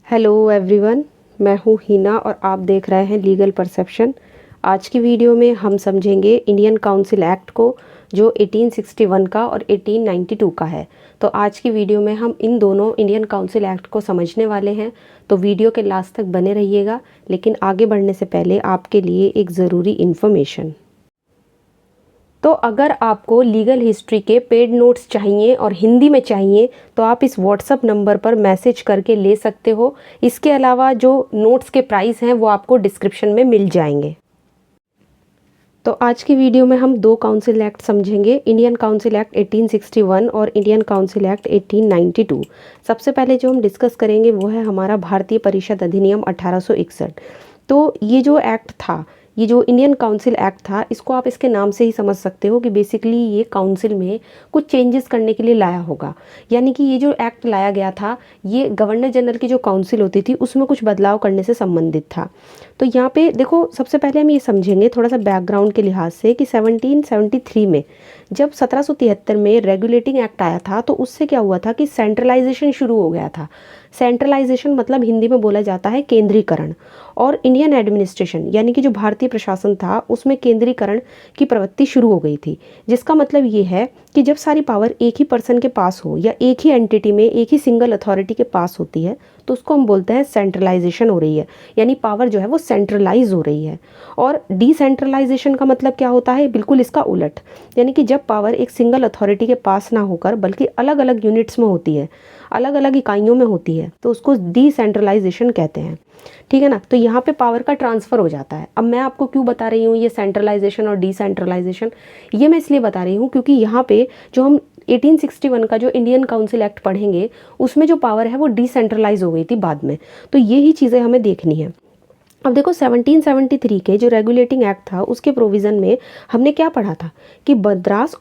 Hello everyone, मैं हूँ हिना और आप देख रहे हैं लीगल परसेप्शन। आज की वीडियो में हम समझेंगे इंडियन काउंसिल एक्ट को, जो 1861 का और 1892 का है। तो आज की वीडियो में हम इन दोनों इंडियन काउंसिल एक्ट को समझने वाले हैं। तो वीडियो के लास्ट तक बने रहिएगा। लेकिन आगे बढ़ने से पहले आपके लिए एक ज़रूरी इन्फॉर्मेशन। तो अगर आपको लीगल हिस्ट्री के पेड नोट्स चाहिए और हिंदी में चाहिए तो आप इस व्हाट्सअप नंबर पर मैसेज करके ले सकते हो। इसके अलावा जो नोट्स के प्राइस हैं वो आपको डिस्क्रिप्शन में मिल जाएंगे। तो आज की वीडियो में हम दो काउंसिल एक्ट समझेंगे, इंडियन काउंसिल एक्ट 1861 और इंडियन काउंसिल एक्ट 1892। सबसे पहले जो हम डिस्कस करेंगे वो है हमारा भारतीय परिषद अधिनियम 1861। तो ये जो एक्ट था, ये जो इंडियन काउंसिल एक्ट था, इसको आप इसके नाम से ही समझ सकते हो कि बेसिकली ये काउंसिल में कुछ चेंजेस करने के लिए लाया होगा। यानी कि ये जो एक्ट लाया गया था, ये गवर्नर जनरल की जो काउंसिल होती थी उसमें कुछ बदलाव करने से संबंधित था। तो यहाँ पे देखो, सबसे पहले हम ये समझेंगे थोड़ा सा बैकग्राउंड के लिहाज से कि 1773 में जब 1773 में रेगुलेटिंग एक्ट आया था तो उससे क्या हुआ था कि सेंट्रलाइजेशन शुरू हो गया था। सेंट्रलाइजेशन मतलब हिंदी में बोला जाता है केंद्रीकरण। और इंडियन एडमिनिस्ट्रेशन यानी कि जो भारतीय प्रशासन था उसमें केंद्रीकरण की प्रवृत्ति शुरू हो गई थी। जिसका मतलब ये है कि जब सारी पावर एक ही पर्सन के पास हो या एक ही एंटिटी में, एक ही सिंगल अथॉरिटी के पास होती है तो उसको हम बोलते हैं सेंट्रलाइजेशन हो रही है, यानी पावर जो है वो सेंट्रलाइज हो रही है। और डिसेंट्रलाइजेशन का मतलब क्या होता है, बिल्कुल इसका उलट। यानी कि जब पावर एक सिंगल अथॉरिटी के पास ना होकर बल्कि अलग अलग यूनिट्स में होती है, अलग अलग इकाइयों में होती है, तो उसको डिसेंट्रलाइजेशन कहते हैं। ठीक है ना। तो यहाँ पे पावर का ट्रांसफर हो जाता है। अब मैं आपको क्यों बता रही हूँ ये सेंट्रलाइजेशन और डिसेंट्रलाइजेशन, ये मैं इसलिए बता रही हूँ क्योंकि यहाँ पे जो हम 1861 का जो इंडियन काउंसिल एक्ट पढ़ेंगे उसमें जो पावर है वो डिसेंट्रलाइज हो गई थी बाद में। तो ये ही चीज़ें हमें देखनी है। अब देखो, 1773 के जो रेगुलेटिंग एक्ट था उसके प्रोविज़न में हमने क्या पढ़ा था कि मद्रास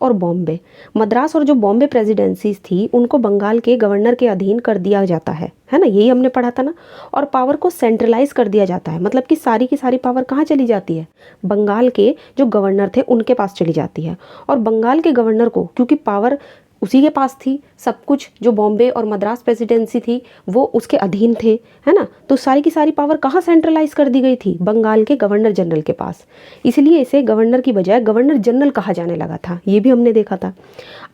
और जो बॉम्बे प्रेसिडेंसीज थी उनको बंगाल के गवर्नर के अधीन कर दिया जाता है ना, यही हमने पढ़ा था ना। और पावर को सेंट्रलाइज कर दिया जाता है, मतलब कि सारी की सारी पावर कहाँ चली जाती है, बंगाल के जो गवर्नर थे उनके पास चली जाती है। और बंगाल के गवर्नर को क्योंकि पावर उसी के पास थी, सब कुछ जो बॉम्बे और मद्रास प्रेसिडेंसी थी वो उसके अधीन थे, है ना। तो सारी की सारी पावर कहाँ सेंट्रलाइज कर दी गई थी, बंगाल के गवर्नर जनरल के पास। इसलिए इसे गवर्नर की बजाय गवर्नर जनरल कहा जाने लगा था, ये भी हमने देखा था।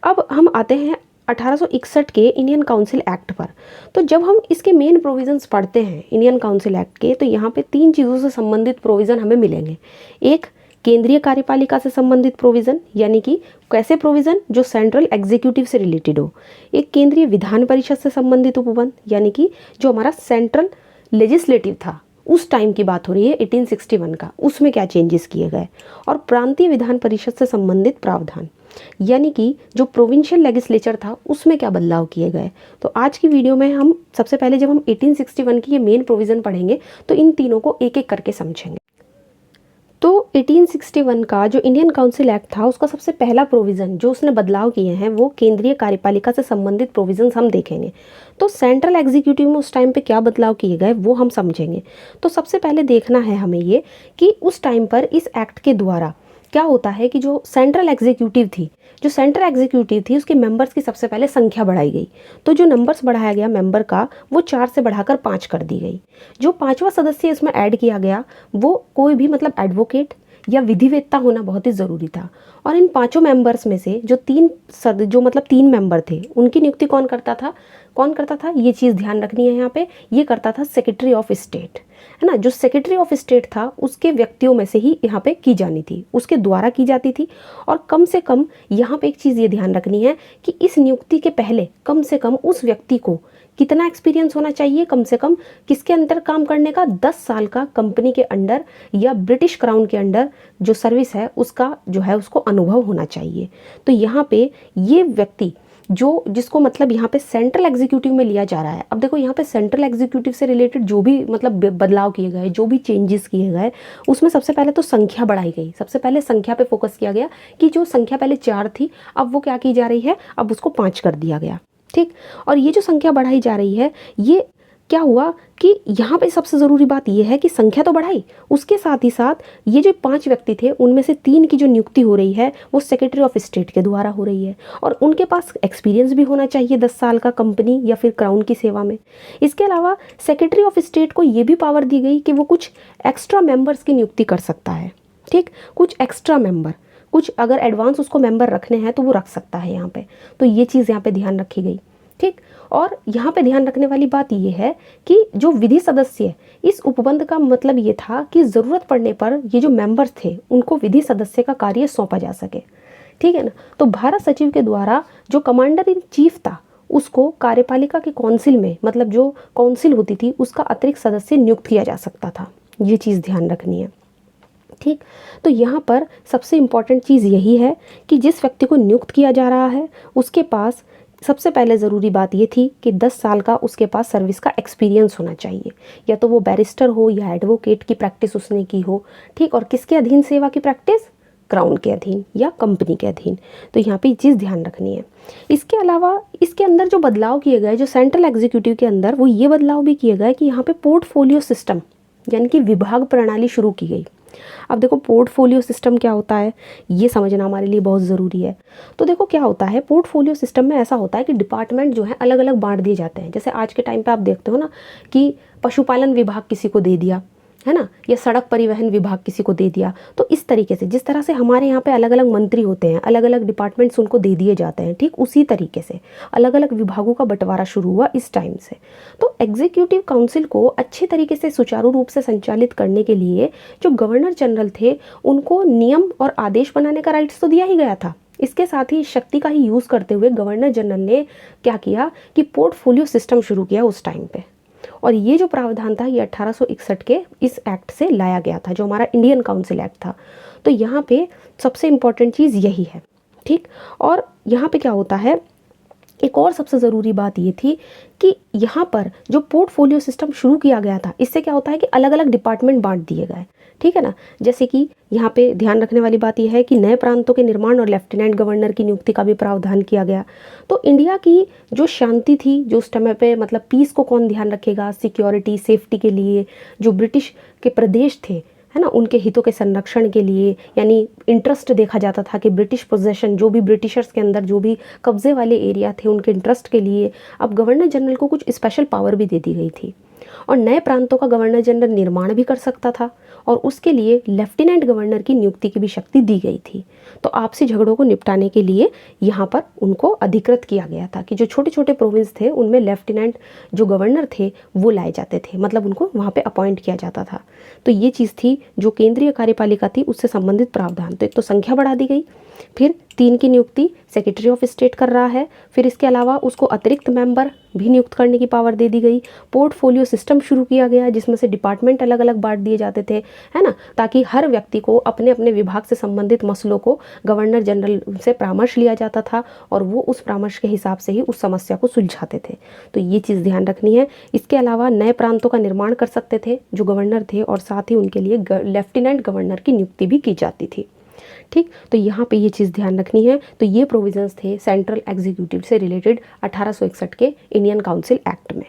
अब हम आते हैं 1861 के इंडियन काउंसिल एक्ट पर। तो जब हम इसके मेन प्रोविजंस पढ़ते हैं इंडियन काउंसिल एक्ट के, तो यहाँ पे तीन चीज़ों से संबंधित प्रोविज़न हमें मिलेंगे। एक, केंद्रीय कार्यपालिका से संबंधित प्रोविज़न, यानी कि कैसे प्रोविज़न जो सेंट्रल एग्जीक्यूटिव से रिलेटेड हो। एक, केंद्रीय विधान परिषद से संबंधित उपबंध, यानी कि जो हमारा सेंट्रल लेजिस्लेटिव था उस टाइम की बात हो रही है 1861 का, उसमें क्या चेंजेस किए गए। और प्रांतीय विधान परिषद से संबंधित प्रावधान, यानी कि जो प्रोविंशियल लेजिस्लेचर था उसमें क्या बदलाव किए गए। तो आज की वीडियो में हम सबसे पहले जब हम 1861 की ये मेन प्रोविज़न पढ़ेंगे तो इन तीनों को एक एक करके समझेंगे। तो 1861 का जो इंडियन काउंसिल एक्ट था उसका सबसे पहला प्रोविज़न जो उसने बदलाव किए हैं वो केंद्रीय कार्यपालिका से संबंधित प्रोविजंस हम देखेंगे। तो सेंट्रल एग्जीक्यूटिव में उस टाइम पे क्या बदलाव किए गए वो हम समझेंगे। तो सबसे पहले देखना है हमें ये कि उस टाइम पर इस एक्ट के द्वारा क्या होता है कि जो सेंट्रल एग्जीक्यूटिव थी उसके मेंबर्स की सबसे पहले संख्या बढ़ाई गई। तो जो नंबर्स बढ़ाया गया मेंबर का वो 4 से बढ़ाकर 5 कर दी गई। जो पांचवा सदस्य इसमें ऐड किया गया वो कोई भी मतलब एडवोकेट या विधिवेत्ता होना बहुत ही ज़रूरी था। और इन पांचों मेंबर्स में से जो तीन मेंबर थे उनकी नियुक्ति कौन करता था, ये चीज़ ध्यान रखनी है यहाँ पे, ये करता था सेक्रेटरी ऑफ स्टेट, है ना। जो सेक्रेटरी ऑफ स्टेट था उसके व्यक्तियों में से ही यहाँ पे की जानी थी, उसके द्वारा की जाती थी। और कम से कम यहाँ पे एक चीज़ ये ध्यान रखनी है कि इस नियुक्ति के पहले कम से कम उस व्यक्ति को कितना एक्सपीरियंस होना चाहिए, कम से कम किसके अंदर काम करने का, 10 साल का कंपनी के अंडर या ब्रिटिश क्राउन के अंडर जो सर्विस है उसका जो है उसको अनुभव होना चाहिए। तो यहाँ पे ये व्यक्ति जिसको मतलब यहाँ पे सेंट्रल एग्जीक्यूटिव में लिया जा रहा है। अब देखो, यहाँ पे सेंट्रल एग्जीक्यूटिव से रिलेटेड जो भी मतलब बदलाव किए गए, जो भी चेंजेस किए गए, उसमें सबसे पहले तो संख्या बढ़ाई गई। सबसे पहले संख्या पे फोकस किया गया कि जो संख्या पहले 4 थी अब वो क्या की जा रही है, अब उसको 5 कर दिया गया। ठीक। और ये जो संख्या बढ़ाई जा रही है ये क्या हुआ कि यहाँ पे सबसे ज़रूरी बात यह है कि संख्या तो बढ़ाई, उसके साथ ही साथ ये जो 5 व्यक्ति थे उनमें से 3 की जो नियुक्ति हो रही है वो सेक्रेटरी ऑफ स्टेट के द्वारा हो रही है, और उनके पास एक्सपीरियंस भी होना चाहिए 10 साल का कंपनी या फिर क्राउन की सेवा में। इसके अलावा सेक्रेटरी ऑफ स्टेट को ये भी पावर दी गई कि वो कुछ एक्स्ट्रा मेंबर्स की नियुक्ति कर सकता है। ठीक, कुछ एक्स्ट्रा मेंबर, कुछ अगर एडवांस उसको मेंबर रखने हैं तो वो रख सकता है यहाँ पे। तो ये चीज़ यहाँ पे ध्यान रखी गई। ठीक, और यहाँ पे ध्यान रखने वाली बात ये है कि जो विधि सदस्य, इस उपबंध का मतलब ये था कि ज़रूरत पड़ने पर ये जो मेंबर्स थे उनको विधि सदस्य का कार्य सौंपा जा सके। ठीक है ना। तो भारत सचिव के द्वारा जो कमांडर इन चीफ था उसको कार्यपालिका के काउंसिल में, मतलब जो काउंसिल होती थी उसका अतिरिक्त सदस्य नियुक्त किया जा सकता था। ये चीज़ ध्यान रखनी है। ठीक, तो यहाँ पर सबसे इम्पॉर्टेंट चीज़ यही है कि जिस व्यक्ति को नियुक्त किया जा रहा है उसके पास सबसे पहले ज़रूरी बात ये थी कि 10 साल का उसके पास सर्विस का एक्सपीरियंस होना चाहिए, या तो वो बैरिस्टर हो या एडवोकेट की प्रैक्टिस उसने की हो। ठीक, और किसके अधीन सेवा की प्रैक्टिस? क्राउन के अधीन या कंपनी के अधीन। तो यहाँ पे ये चीज़ ध्यान रखनी है। इसके अलावा इसके अंदर जो बदलाव किए गए, जो सेंट्रल एग्जीक्यूटिव के अंदर, वो ये बदलाव भी किए गए कि यहाँ पे पोर्टफोलियो सिस्टम यानी कि विभाग प्रणाली शुरू की गई। अब देखो पोर्टफोलियो सिस्टम क्या होता है ये समझना हमारे लिए बहुत ज़रूरी है। तो देखो क्या होता है, पोर्टफोलियो सिस्टम में ऐसा होता है कि डिपार्टमेंट जो है अलग अलग बांट दिए जाते हैं। जैसे आज के टाइम पे आप देखते हो ना कि पशुपालन विभाग किसी को दे दिया है ना, या सड़क परिवहन विभाग किसी को दे दिया। तो इस तरीके से जिस तरह से हमारे यहाँ पे अलग अलग मंत्री होते हैं, अलग अलग डिपार्टमेंट्स उनको दे दिए जाते हैं, ठीक उसी तरीके से अलग अलग विभागों का बंटवारा शुरू हुआ इस टाइम से। तो एग्जीक्यूटिव काउंसिल को अच्छे तरीके से सुचारू रूप से संचालित करने के लिए जो गवर्नर जनरल थे उनको नियम और आदेश बनाने का राइट्स तो दिया ही गया था। इसके साथ ही शक्ति का ही यूज़ करते हुए गवर्नर जनरल ने क्या किया कि पोर्टफोलियो सिस्टम शुरू किया उस टाइम पे। और ये जो प्रावधान था ये 1861 के इस एक्ट से लाया गया था, जो हमारा इंडियन काउंसिल एक्ट था। तो यहाँ पे सबसे इम्पॉर्टेंट चीज़ यही है। ठीक, और यहाँ पे क्या होता है, एक और सबसे ज़रूरी बात ये थी कि यहाँ पर जो पोर्टफोलियो सिस्टम शुरू किया गया था इससे क्या होता है कि अलग अलग डिपार्टमेंट बांट दिए गए। ठीक है ना। जैसे कि यहाँ पे ध्यान रखने वाली बात यह है कि नए प्रांतों के निर्माण और लेफ्टिनेंट गवर्नर की नियुक्ति का भी प्रावधान किया गया। तो इंडिया की जो शांति थी, जो उस समय पे मतलब पीस को कौन ध्यान रखेगा, सिक्योरिटी सेफ्टी के लिए जो ब्रिटिश के प्रदेश थे है ना, उनके हितों के संरक्षण के लिए, यानी इंटरेस्ट देखा जाता था कि ब्रिटिश पोजेशन, जो भी ब्रिटिशर्स के अंदर जो भी कब्जे वाले एरिया थे उनके इंटरेस्ट के लिए अब गवर्नर जनरल को कुछ स्पेशल पावर भी दे दी गई थी। और नए प्रांतों का गवर्नर जनरल निर्माण भी कर सकता था और उसके लिए लेफ्टिनेंट गवर्नर की नियुक्ति की भी शक्ति दी गई थी। तो आपसी झगड़ों को निपटाने के लिए यहाँ पर उनको अधिकृत किया गया था कि जो छोटे छोटे प्रोविंस थे उनमें लेफ्टिनेंट जो गवर्नर थे वो लाए जाते थे, मतलब उनको वहाँ पे अपॉइंट किया जाता था। तो ये चीज़ थी जो केंद्रीय कार्यपालिका थी उससे संबंधित प्रावधान। तो एक तो संख्या बढ़ा दी गई, फिर 3 की नियुक्ति सेक्रेटरी ऑफ स्टेट कर रहा है, फिर इसके अलावा उसको अतिरिक्त मेंबर भी नियुक्त करने की पावर दे दी गई। पोर्टफोलियो सिस्टम शुरू किया गया जिसमें से डिपार्टमेंट अलग अलग बांट दिए जाते थे, है ना, ताकि हर व्यक्ति को अपने अपने विभाग से संबंधित मसलों को गवर्नर जनरल से परामर्श लिया जाता था और वो उस परामर्श के हिसाब से ही उस समस्या को सुलझाते थे। तो ये चीज़ ध्यान रखनी है। इसके अलावा नए प्रांतों का निर्माण कर सकते थे जो गवर्नर थे और साथ ही उनके लिए लेफ्टिनेंट गवर्नर की नियुक्ति भी की जाती थी। ठीक, तो यहाँ पे ये चीज़ ध्यान रखनी है। तो ये प्रोविजंस थे सेंट्रल एग्जीक्यूटिव से रिलेटेड 1861 के इंडियन काउंसिल एक्ट में।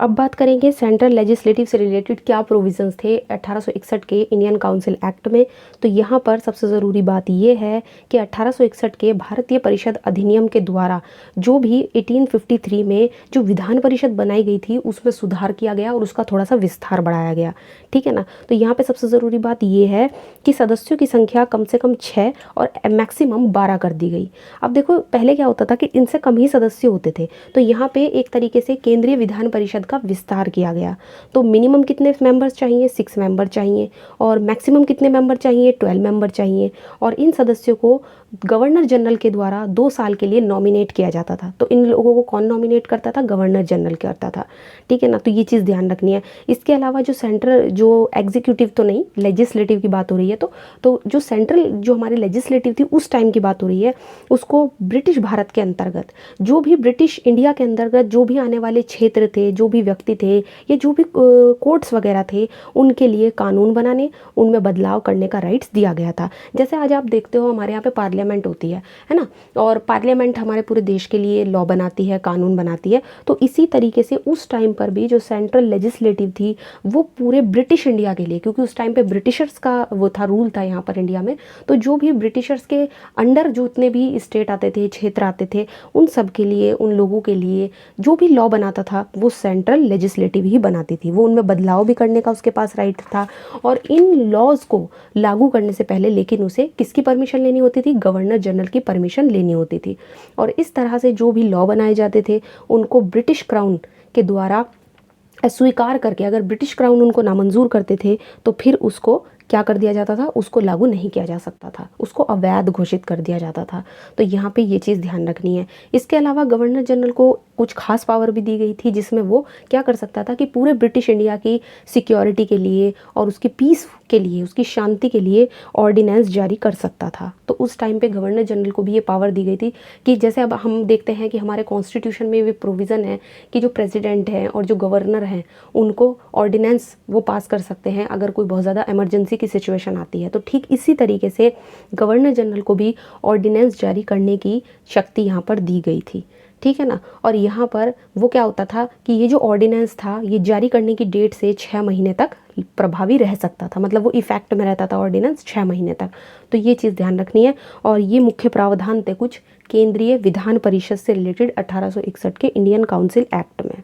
अब बात करेंगे सेंट्रल लेजिस्लेटिव से रिलेटेड क्या प्रोविजंस थे 1861 के इंडियन काउंसिल एक्ट में। तो यहाँ पर सबसे ज़रूरी बात ये है कि 1861 के भारतीय परिषद अधिनियम के द्वारा जो भी 1853 में जो विधान परिषद बनाई गई थी उसमें सुधार किया गया और उसका थोड़ा सा विस्तार बढ़ाया गया। ठीक है ना। तो यहाँ पे सबसे ज़रूरी बात ये है कि सदस्यों की संख्या कम से कम 6 और मैक्सिमम 12 कर दी गई। अब देखो पहले क्या होता था कि इनसे कम ही सदस्य होते थे, तो यहाँ पे एक तरीके से केंद्रीय विधान परिषद का विस्तार किया गया। तो मिनिमम कितने मेंबर्स चाहिए, 6 मेंबर चाहिए, और मैक्सिमम कितने मेंबर चाहिए, 12 मेंबर चाहिए। और इन सदस्यों को गवर्नर जनरल के द्वारा 2 साल के लिए नॉमिनेट किया जाता था। तो इन लोगों को कौन नॉमिनेट करता था, गवर्नर जनरल करता था। ठीक है ना। तो ये चीज़ ध्यान रखनी है। इसके अलावा जो सेंट्रल जो एग्जीक्यूटिव तो नहीं, लेजिस्लेटिव की बात हो रही है, तो जो सेंट्रल जो हमारी लेजिस्लेटिव थी उस टाइम की बात हो रही है, उसको ब्रिटिश भारत के अंतर्गत जो भी ब्रिटिश इंडिया के अंतर्गत जो भी आने वाले क्षेत्र थे, जो भी व्यक्ति थे या जो भी कोर्ट्स वगैरह थे, उनके लिए कानून बनाने, उनमें बदलाव करने का राइट्स दिया गया था। जैसे आज आप देखते हो हमारे यहाँ पे पार्लियामेंट पार्लियामेंट होती है ना, और पार्लियामेंट हमारे पूरे देश के लिए लॉ बनाती है, कानून बनाती है। तो इसी तरीके से उस टाइम पर भी जो सेंट्रल लेजिस्लेटिव थी वो पूरे ब्रिटिश इंडिया के लिए, क्योंकि उस टाइम पे ब्रिटिशर्स का वो था, रूल था यहाँ पर इंडिया में, तो जो भी ब्रिटिशर्स के अंडर जितने भी स्टेट आते थे, क्षेत्र आते थे, उन सब के लिए, उन लोगों के लिए जो भी लॉ बनाता था वो सेंट्रल लेजिस्लेटिव ही बनाती थी। वो उनमें बदलाव भी करने का उसके पास राइट था, और इन लॉज को लागू करने से पहले लेकिन उसे किसकी परमिशन लेनी होती थी? गवर्नर जनरल की परमिशन लेनी होती थी। और इस तरह से जो भी लॉ बनाए जाते थे उनको ब्रिटिश क्राउन के द्वारा स्वीकार करके, अगर ब्रिटिश क्राउन उनको नामंजूर करते थे तो फिर उसको क्या कर दिया जाता था? उसको लागू नहीं किया जा सकता था, उसको अवैध घोषित कर दिया जाता था। तो यहाँ पे ये चीज़ ध्यान रखनी है। इसके अलावा गवर्नर जनरल को कुछ खास पावर भी दी गई थी, जिसमें वो क्या कर सकता था कि पूरे ब्रिटिश इंडिया की सिक्योरिटी के लिए और उसकी पीस के लिए, उसकी शांति के लिए ऑर्डिनेंस जारी कर सकता था। तो उस टाइम पे गवर्नर जनरल को भी ये पावर दी गई थी कि जैसे अब हम देखते हैं कि हमारे कॉन्स्टिट्यूशन में भी प्रोविज़न है कि जो प्रेसिडेंट हैं और जो गवर्नर हैं उनको ऑर्डिनेंस वो पास कर सकते हैं अगर कोई बहुत ज़्यादा इमरजेंसी की सिचुएशन आती है। तो ठीक इसी तरीके से गवर्नर जनरल को भी ऑर्डिनेंस जारी करने की शक्ति यहाँ पर दी गई थी, ठीक है ना। और यहाँ पर वो क्या होता था कि ये जो ऑर्डिनेंस था ये जारी करने की डेट से 6 महीने तक प्रभावी रह सकता था, मतलब वो इफेक्ट में रहता था ऑर्डिनेंस 6 महीने तक। तो ये चीज़ ध्यान रखनी है। और ये मुख्य प्रावधान थे कुछ केंद्रीय विधान परिषद से रिलेटेड 1861 के इंडियन काउंसिल एक्ट में।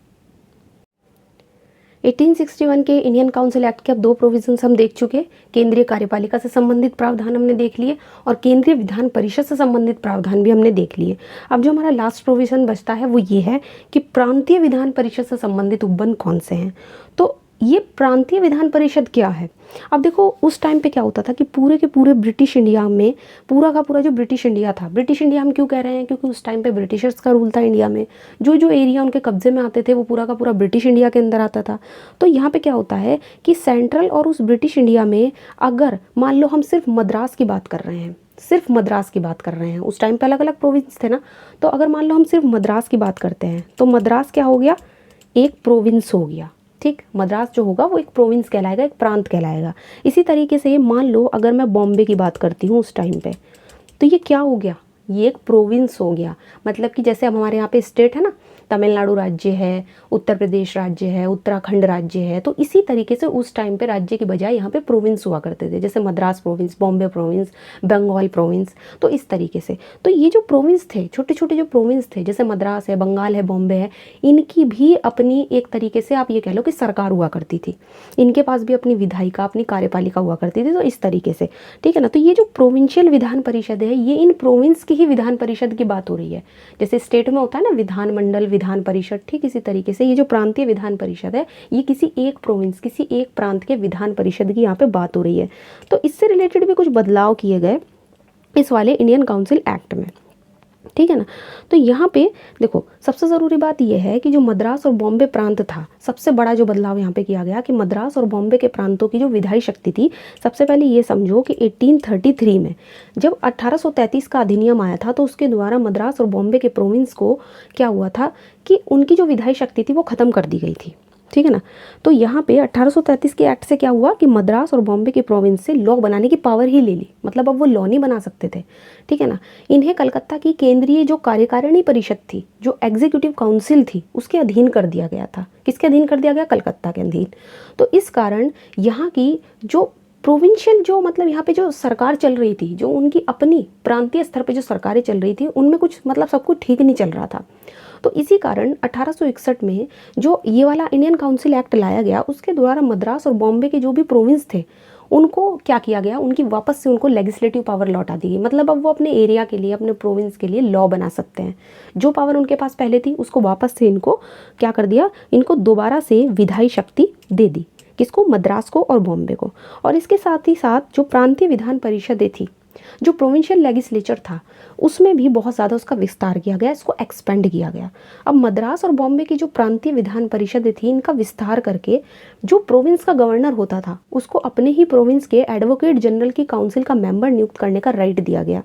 1861 के इंडियन काउंसिल एक्ट के अब 2 प्रोविजंस हम देख चुके। केंद्रीय कार्यपालिका से संबंधित प्रावधान हमने देख लिए और केंद्रीय विधान परिषद से संबंधित प्रावधान भी हमने देख लिए। अब जो हमारा लास्ट प्रोविजन बचता है वो ये है कि प्रांतीय विधान परिषद से संबंधित उपबंध कौन से हैं। तो ये प्रांतीय विधान परिषद क्या है? अब देखो उस टाइम पे क्या होता था कि पूरे के पूरे ब्रिटिश इंडिया में, पूरा का पूरा जो ब्रिटिश इंडिया था, ब्रिटिश इंडिया हम क्यों कह रहे हैं? क्योंकि उस टाइम पे ब्रिटिशर्स का रूल था इंडिया में। जो जो एरिया उनके कब्जे में आते थे वो पूरा का पूरा ब्रिटिश इंडिया के अंदर आता था। तो यहाँ पे क्या होता है कि सेंट्रल और उस ब्रिटिश इंडिया में अगर मान लो हम सिर्फ मद्रास की बात कर रहे हैं, सिर्फ मद्रास की बात कर रहे हैं, उस टाइम पे अलग अलग प्रोविंस थे ना, तो अगर मान लो हम सिर्फ मद्रास की बात करते हैं तो मद्रास क्या हो गया? एक प्रोविंस हो गया, ठीक। मद्रास जो होगा वो एक प्रोविंस कहलाएगा, एक प्रांत कहलाएगा। इसी तरीके से मान लो अगर मैं बॉम्बे की बात करती हूँ उस टाइम पे, तो ये क्या हो गया? ये एक प्रोविंस हो गया। मतलब कि जैसे अब हमारे यहाँ पे स्टेट है ना, तमिलनाडु राज्य है, उत्तर प्रदेश राज्य है, उत्तराखंड राज्य है, तो इसी तरीके से उस टाइम पे राज्य की बजाय यहाँ पे प्रोविंस हुआ करते थे, जैसे Madras province, Bombay province, Bengal province. तो इस तरीके से तो ये जो प्रोविंस थे, छोटे छोटे जो प्रोविंस थे, जैसे मद्रास है, बंगाल है, बॉम्बे है, इनकी भी अपनी एक तरीके से आप ये कह लो कि सरकार हुआ करती थी। इनके पास भी अपनी विधायिका, अपनी कार्यपालिका हुआ करती थी। तो इस तरीके से, ठीक है ना। तो ये जो प्रोविंशियल विधान परिषद है, ये इन प्रोविंस की ही विधान परिषद की बात हो रही है। जैसे स्टेट में होता है ना विधानमंडल, विधान परिषद, ठीक इसी तरीके से ये जो प्रांतीय विधान परिषद है ये किसी एक प्रोविंस, किसी एक प्रांत के विधान परिषद की यहाँ पे बात हो रही है। तो इससे रिलेटेड भी कुछ बदलाव किए गए इस वाले इंडियन काउंसिल एक्ट में, ठीक है ना। तो यहाँ पे देखो सबसे ज़रूरी बात यह है कि जो मद्रास और बॉम्बे प्रांत था, सबसे बड़ा जो बदलाव यहाँ पे किया गया कि मद्रास और बॉम्बे के प्रांतों की जो विधायी शक्ति थी, सबसे पहले ये समझो कि 1833 में जब 1833 का अधिनियम आया था तो उसके द्वारा मद्रास और बॉम्बे के प्रोविंस को क्या हुआ था कि उनकी जो विधायी शक्ति थी वो ख़त्म कर दी गई थी, ठीक है ना। तो यहाँ पे 1833 के एक्ट से क्या हुआ कि मद्रास और बॉम्बे के प्रोविंस से लॉ बनाने की पावर ही ले ली, मतलब अब वो लॉ नहीं बना सकते थे, ठीक है ना। इन्हें कलकत्ता की केंद्रीय जो कार्यकारिणी परिषद थी, जो एग्जीक्यूटिव काउंसिल थी, उसके अधीन कर दिया गया था। किसके अधीन कर दिया गया? कलकत्ता के अधीन। तो इस कारण यहाँ की जो प्रोविंशियल, जो मतलब यहाँ पे जो सरकार चल रही थी, जो उनकी अपनी प्रांतीय स्तर पे जो सरकारें चल रही थी, उनमें कुछ मतलब सब कुछ ठीक नहीं चल रहा था। तो इसी कारण 1861 में जो ये वाला इंडियन काउंसिल एक्ट लाया गया, उसके द्वारा मद्रास और बॉम्बे के जो भी प्रोविंस थे उनको क्या किया गया, उनकी वापस से उनको लेजिस्लेटिव पावर लौटा दी गई। मतलब अब वो अपने एरिया के लिए, अपने प्रोविंस के लिए लॉ बना सकते हैं। जो पावर उनके पास पहले थी उसको वापस से इनको क्या कर दिया, इनको दोबारा से विधायी शक्ति दे दी। किसको? मद्रास को और बॉम्बे को। और इसके साथ ही साथ जो प्रांतीय विधान परिषदें थी, जो प्रोविंशियल लेजिस्लेचर था, उसमें भी बहुत ज़्यादा उसका विस्तार किया गया, इसको एक्सपेंड किया गया। अब मद्रास और बॉम्बे की जो प्रांतीय विधान परिषदें थी, इनका विस्तार करके जो प्रोविंस का गवर्नर होता था उसको अपने ही प्रोविंस के एडवोकेट जनरल की काउंसिल का मेंबर नियुक्त करने का राइट दिया गया,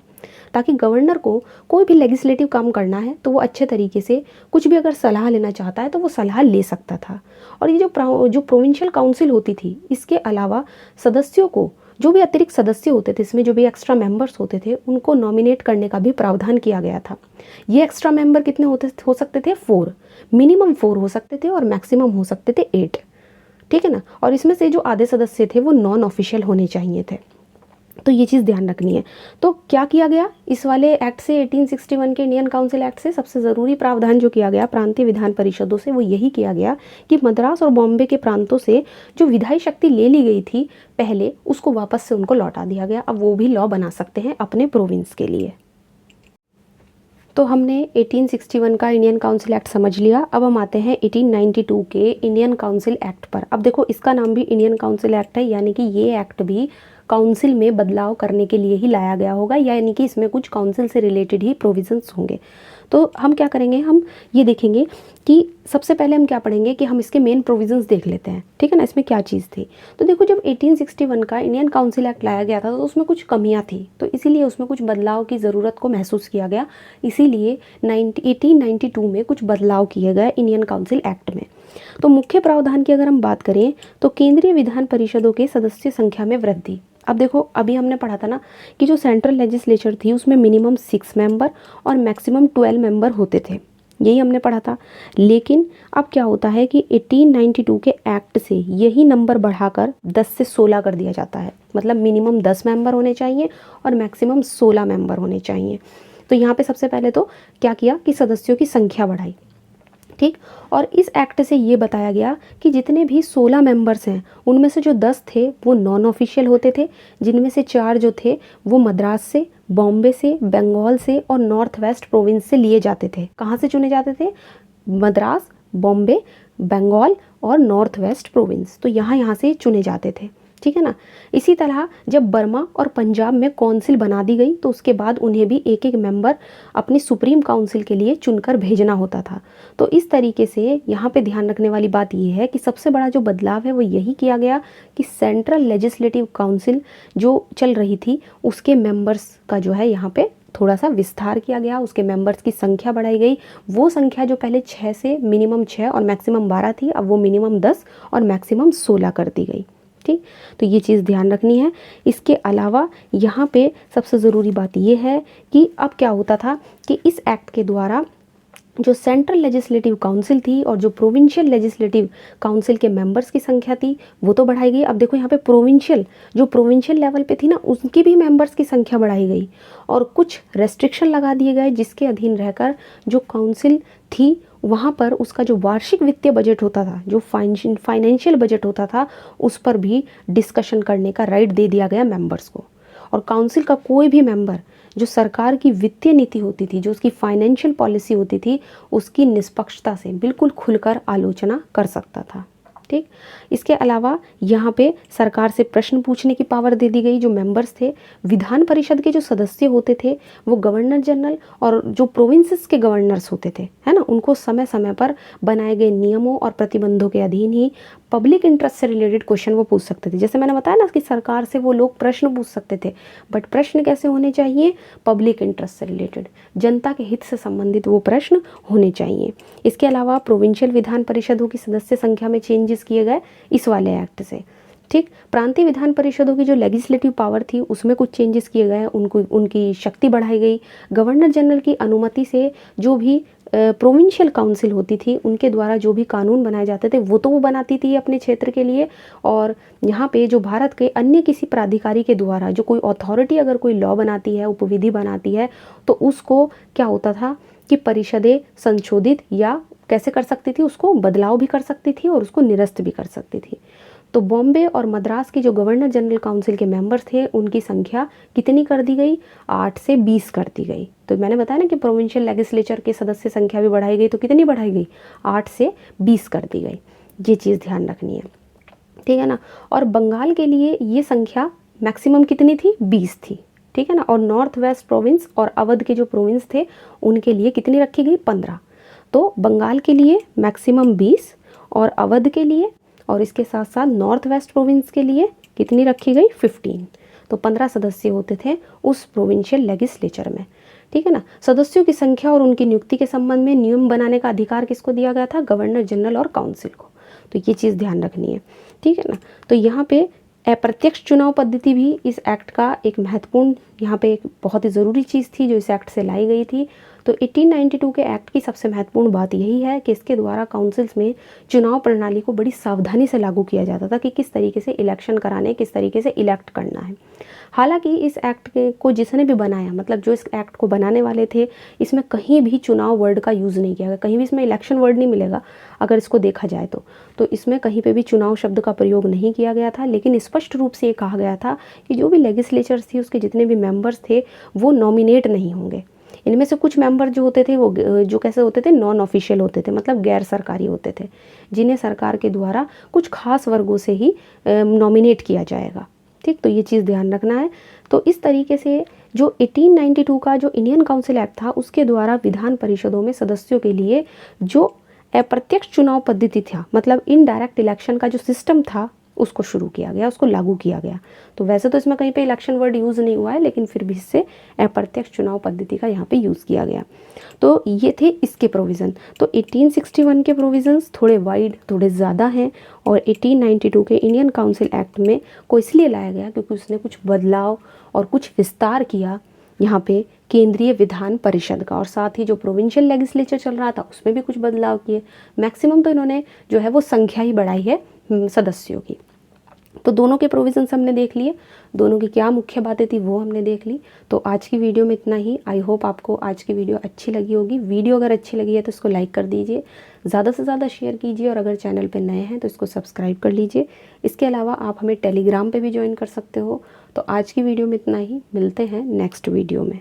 ताकि गवर्नर को कोई भी लेजिस्लेटिव काम करना है तो वो अच्छे तरीके से कुछ भी अगर सलाह लेना चाहता है तो वो सलाह ले सकता था। और ये जो प्रोविंशियल काउंसिल होती थी, इसके अलावा सदस्यों को जो भी अतिरिक्त सदस्य होते थे, इसमें जो भी एक्स्ट्रा मेंबर्स होते थे, उनको नॉमिनेट करने का भी प्रावधान किया गया था। ये एक्स्ट्रा मेंबर कितने हो सकते थे? 4, मिनिमम 4 हो सकते थे और मैक्सिमम हो सकते थे 8, ठीक है ना। और इसमें से जो आधे सदस्य थे वो नॉन ऑफिशियल होने चाहिए थे, तो ये चीज़ ध्यान रखनी है। तो क्या किया गया इस वाले एक्ट से, 1861 के इंडियन काउंसिल एक्ट से? सबसे ज़रूरी प्रावधान जो किया गया प्रांतीय विधान परिषदों से, वो यही किया गया कि मद्रास और बॉम्बे के प्रांतों से जो विधायी शक्ति ले ली गई थी पहले, उसको वापस से उनको लौटा दिया गया। अब वो भी लॉ बना सकते हैं अपने प्रोविंस के लिए। तो हमने 1861 का इंडियन काउंसिल एक्ट समझ लिया। अब हम आते हैं 1892 के इंडियन काउंसिल एक्ट पर। अब देखो, इसका नाम भी इंडियन काउंसिल एक्ट है, यानी कि ये एक्ट भी काउंसिल में बदलाव करने के लिए ही लाया गया होगा, यानी कि इसमें कुछ काउंसिल से रिलेटेड ही प्रोविजंस होंगे। तो हम क्या करेंगे, हम ये देखेंगे कि सबसे पहले हम क्या पढ़ेंगे कि हम इसके मेन प्रोविजंस देख लेते हैं, ठीक है ना। इसमें क्या चीज़ थी, तो देखो, जब 1861 का इंडियन काउंसिल एक्ट लाया गया था तो उसमें कुछ कमियां थी, तो इसीलिए उसमें कुछ बदलाव की ज़रूरत को महसूस किया गया। इसीलिए 1892 में कुछ बदलाव किए गए इंडियन काउंसिल एक्ट में। तो मुख्य प्रावधान की अगर हम बात करें तो केंद्रीय विधान परिषदों के सदस्य संख्या में वृद्धि। अब देखो, अभी हमने पढ़ा था ना कि जो सेंट्रल लेजिस्लेचर थी उसमें मिनिमम 6 मेंबर और मैक्सिमम 12 मेंबर होते थे, यही हमने पढ़ा था। लेकिन अब क्या होता है कि 1892 के एक्ट से यही नंबर बढ़ाकर 10 से 16 कर दिया जाता है। मतलब मिनिमम 10 मेंबर होने चाहिए और मैक्सिमम 16 मेंबर होने चाहिए। तो यहाँ पे सबसे पहले तो क्या किया कि सदस्यों की संख्या बढ़ाई, ठीक। और इस एक्ट से ये बताया गया कि जितने भी 16 मेंबर्स हैं उनमें से जो 10 थे वो नॉन ऑफिशियल होते थे, जिनमें से 4 जो थे वो मद्रास से, बॉम्बे से, बंगाल से और नॉर्थ वेस्ट प्रोविंस से लिए जाते थे। कहाँ से चुने जाते थे? मद्रास, बॉम्बे, बंगाल और नॉर्थ वेस्ट प्रोविंस, तो यहाँ से चुने जाते थे, ठीक है ना। इसी तरह जब बर्मा और पंजाब में काउंसिल बना दी गई तो उसके बाद उन्हें भी एक एक मेंबर अपनी सुप्रीम काउंसिल के लिए चुनकर भेजना होता था। तो इस तरीके से यहाँ पे ध्यान रखने वाली बात यह है कि सबसे बड़ा जो बदलाव है वो यही किया गया कि सेंट्रल लेजिस्लेटिव काउंसिल जो चल रही थी उसके मेंबर्स का जो है यहाँ पे थोड़ा सा विस्तार किया गया, उसके मेंबर्स की संख्या बढ़ाई गई। वो संख्या जो पहले 6 से मिनिमम 6 और मैक्सिमम 12 थी, अब वो मिनिमम 10 और मैक्सिमम 16 कर दी गई, ठीक। तो ये चीज़ ध्यान रखनी है। इसके अलावा यहाँ पे सबसे ज़रूरी बात ये है कि अब क्या होता था कि इस एक्ट के द्वारा जो सेंट्रल लेजिस्लेटिव काउंसिल थी और जो प्रोविंशियल लेजिस्लेटिव काउंसिल के मेंबर्स की संख्या थी वो तो बढ़ाई गई। अब देखो यहाँ पे प्रोविंशियल लेवल पे थी ना, उसकी भी मेंबर्स की संख्या बढ़ाई गई और कुछ रेस्ट्रिक्शन लगा दिए गए जिसके अधीन रहकर जो काउंसिल थी वहाँ पर उसका जो वार्षिक वित्तीय बजट होता था, जो फाइनेंशियल बजट होता था, उस पर भी डिस्कशन करने का राइट दे दिया गया मेंबर्स को। और काउंसिल का कोई भी मेंबर जो सरकार की वित्तीय नीति होती थी, जो उसकी फाइनेंशियल पॉलिसी होती थी, उसकी निष्पक्षता से बिल्कुल खुलकर आलोचना कर सकता था, ठीक। इसके अलावा यहाँ पे सरकार से प्रश्न पूछने की पावर दे दी गई। जो मेंबर्स थे, विधान परिषद के जो सदस्य होते थे वो गवर्नर जनरल और जो प्रोविंसेस के गवर्नर्स होते थे, है ना, उनको समय समय पर बनाए गए नियमों और प्रतिबंधों के अधीन ही पब्लिक इंटरेस्ट से रिलेटेड क्वेश्चन वो पूछ सकते थे। जैसे मैंने बताया ना कि सरकार से वो लोग प्रश्न पूछ सकते थे, बट प्रश्न कैसे होने चाहिए? पब्लिक इंटरेस्ट से रिलेटेड, जनता के हित से संबंधित वो प्रश्न होने चाहिए। इसके अलावा प्रोविंशियल विधान परिषदों की सदस्य संख्या में चेंजेस किए गए इस वाले एक्ट से, ठीक। प्रांतीय विधान परिषदों की जो लेजिस्लेटिव पावर थी उसमें कुछ चेंजेस किए गए, उनकी शक्ति बढ़ाई गई। गवर्नर जनरल की अनुमति से जो भी प्रोविंशियल काउंसिल होती थी उनके द्वारा जो भी कानून बनाए जाते थे वो तो वो बनाती थी अपने क्षेत्र के लिए, और यहाँ पे जो भारत के अन्य किसी प्राधिकारी के द्वारा जो कोई अथॉरिटी अगर कोई लॉ बनाती है, उपविधि बनाती है, तो उसको क्या होता था कि परिषदें संशोधित या कैसे कर सकती थी, उसको बदलाव भी कर सकती थी और उसको निरस्त भी कर सकती थी। तो बॉम्बे और मद्रास की जो गवर्नर जनरल काउंसिल के मेंबर्स थे उनकी संख्या कितनी कर दी गई? 8 से 20 कर दी गई। तो मैंने बताया ना कि प्रोविंशियल लेजिस्लेचर के सदस्य संख्या भी बढ़ाई गई, तो कितनी बढ़ाई गई? 8 से 20 कर दी गई। ये चीज़ ध्यान रखनी है, ठीक है ना। और बंगाल के लिए ये संख्या मैक्सिमम कितनी थी? 20 थी, ठीक है ना। और नॉर्थ वेस्ट प्रोविंस और अवध के जो प्रोविंस थे उनके लिए कितनी रखी गई? 15। तो बंगाल के लिए मैक्सिमम 20 और अवध के लिए और इसके साथ साथ नॉर्थ वेस्ट प्रोविंस के लिए कितनी रखी गई? 15। तो 15 सदस्य होते थे उस प्रोविंशियल लेजिस्लेचर में, ठीक है ना। सदस्यों की संख्या और उनकी नियुक्ति के संबंध में नियम बनाने का अधिकार किसको दिया गया था? गवर्नर जनरल और काउंसिल को। तो ये चीज़ ध्यान रखनी है, ठीक है ना। तो यहाँ पे अप्रत्यक्ष चुनाव पद्धति भी इस एक्ट का एक महत्वपूर्ण, यहाँ पे एक बहुत ही ज़रूरी चीज़ थी जो इस एक्ट से लाई गई थी। तो 1892 के एक्ट की सबसे महत्वपूर्ण बात यही है कि इसके द्वारा काउंसिल्स में चुनाव प्रणाली को बड़ी सावधानी से लागू किया जाता था कि किस तरीके से इलेक्शन कराने, किस तरीके से इलेक्ट करना है। हालांकि इस एक्ट को जिसने भी बनाया, मतलब जो इस एक्ट को बनाने वाले थे, इसमें कहीं भी चुनाव वर्ड का यूज़ नहीं किया गया, कहीं भी इसमें इलेक्शन वर्ड नहीं मिलेगा अगर इसको देखा जाए तो इसमें कहीं पे भी चुनाव शब्द का प्रयोग नहीं किया गया था। लेकिन स्पष्ट रूप से ये कहा गया था कि जो भी लेजिस्लेचर्स थी, उसके जितने भी मेंबर्स थे, वो नॉमिनेट नहीं होंगे। इनमें से कुछ मेंबर जो होते थे वो जो कैसे होते थे, नॉन ऑफिशियल होते थे, मतलब गैर सरकारी होते थे, जिन्हें सरकार के द्वारा कुछ खास वर्गों से ही नॉमिनेट किया जाएगा। ठीक, तो ये चीज़ ध्यान रखना है। तो इस तरीके से जो 1892 का जो इंडियन काउंसिल एक्ट था, उसके द्वारा विधान परिषदों में सदस्यों के लिए जो अप्रत्यक्ष चुनाव पद्धति था, मतलब इनडायरेक्ट इलेक्शन का जो सिस्टम था, उसको शुरू किया गया, उसको लागू किया गया। तो वैसे तो इसमें कहीं पे इलेक्शन वर्ड यूज़ नहीं हुआ है, लेकिन फिर भी इससे अप्रत्यक्ष चुनाव पद्धति का यहाँ पे यूज़ किया गया। तो ये थे इसके प्रोविज़न। तो 1861 के प्रोविज़न्स थोड़े वाइड, थोड़े ज़्यादा हैं, और 1892 के इंडियन काउंसिल एक्ट में को इसलिए लाया गया क्योंकि उसने कुछ बदलाव और कुछ विस्तार किया यहाँ पे केंद्रीय विधान परिषद का, और साथ ही जो प्रोविंशियल लेजिस्लेचर चल रहा था उसमें भी कुछ बदलाव किए। मैक्सिमम तो इन्होंने जो है वो संख्या ही बढ़ाई है सदस्यों की। तो दोनों के प्रोविजंस हमने देख लिए, दोनों की क्या मुख्य बातें थी वो हमने देख ली। तो आज की वीडियो में इतना ही। आई होप आपको आज की वीडियो अच्छी लगी होगी। वीडियो अगर अच्छी लगी है तो इसको लाइक कर दीजिए, ज़्यादा से ज़्यादा शेयर कीजिए, और अगर चैनल पे नए हैं तो इसको सब्सक्राइब कर लीजिए। इसके अलावा आप हमें टेलीग्राम पे भी ज्वाइन कर सकते हो। तो आज की वीडियो में इतना ही, मिलते हैं नेक्स्ट वीडियो में।